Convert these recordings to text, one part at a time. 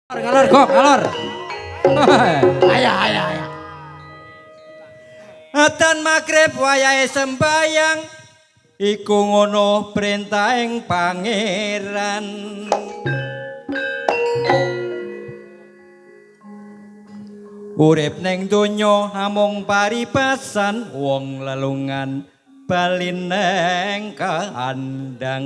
Ngalor kok, ngalor. Ayah. Atan magrib wayahe sembayang iku ngono perintahing pangeran. Urip ning donya amung paribasan wong lelungan bali neng kandang.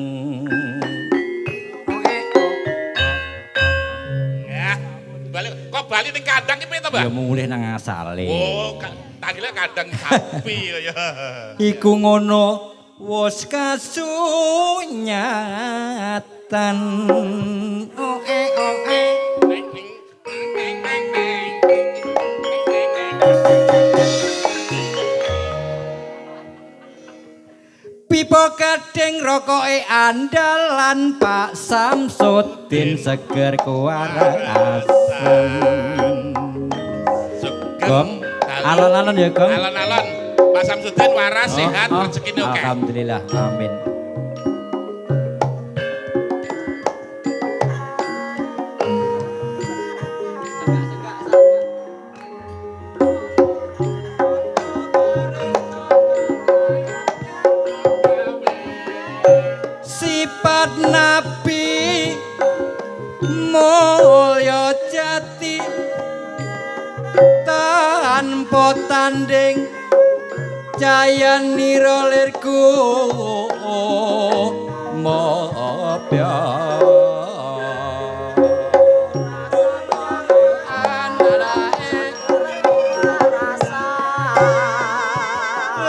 Kok bali ning kandang iki piye to, Mbak? Ya mulih nang asale. Oh, tangile kandang sapi ya. Iku ngono wis kasunyatan. Oe. Pipo kadeng rokoke andalan Pak Samsudin seger kuarang asem. Gong, alon-alon ya Gong. Alon-alon. Pak Samsudin waras sehat rezekine oke. Alhamdulillah, amin. Sifat Nabi mulya jati tanpa tanding cayanira lirku mopya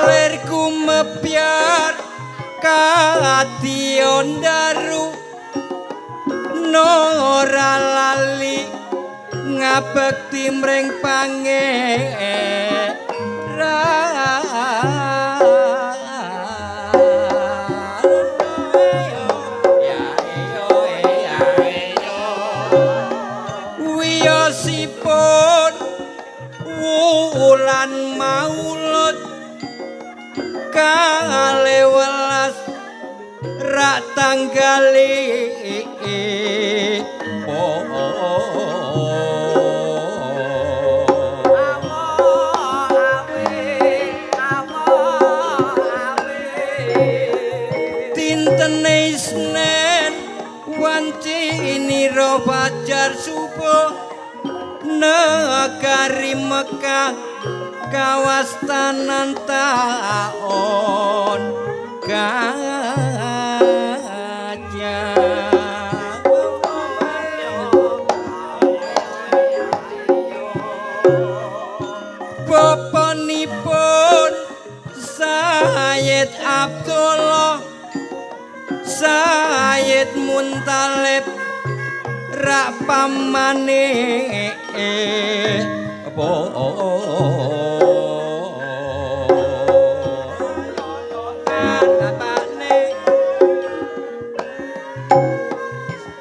lirku mebyar kation daru nora lali ngabekti mring pangeran. Wiyosipun wulan maulud kalih welas rak tanggali tintene Isnen wanci nira fajar subuh negari Mekah kawastanan taun gajah. Bapanipun Sayyid Abdullah Sayyid Muntalib rak pamane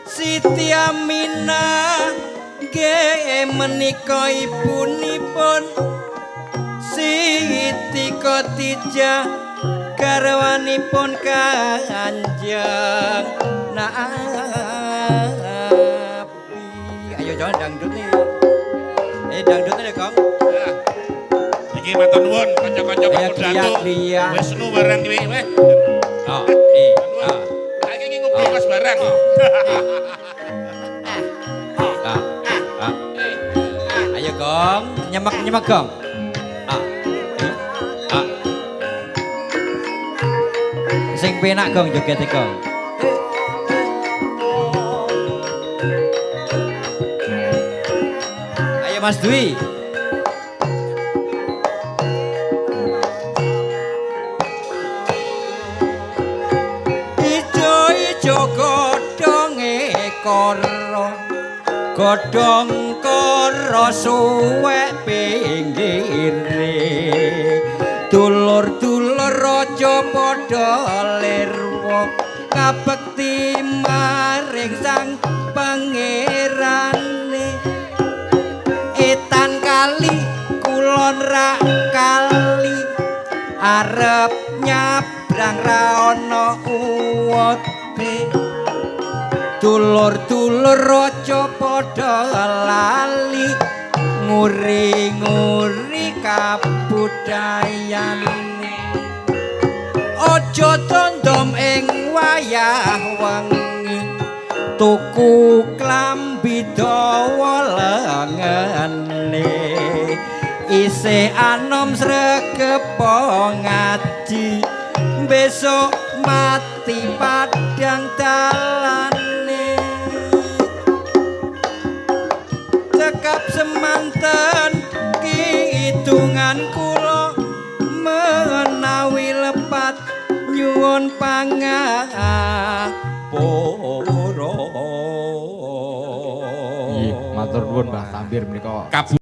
Siti Aminah nggih menika ibunipun Siti Khadijah garwanipun Kanjeng Nabi. Ayo jangan dangdut nih. Dangdut nih Kang. Iki matur nuwun kanca-kanca pemudatu. Wis nu barang kuwi weh. Oh, Saiki iki ngopi Mas barang. Ayo Gong, nyemak Gong. Sing penak Gong joget Gong. Ayo Mas Dwi. Ijo godhonge kara godhong kara suwek pinggire dulur-dulur raja padha lirwa kabekti maring sang pangerane etan kali kulon rak kali arep nyabrang ra ana uwate dulur-dulur aja padha lali nguri-nguri kabudayane aja tondom ing wayah wengi tuku klambi dawa lengene isih anom sregepo ngaji besok mati padang dalane cekap semanten kidungan kula menawi lepat nyuwun pangapura. Matur nuwun Mbah Tambir menika.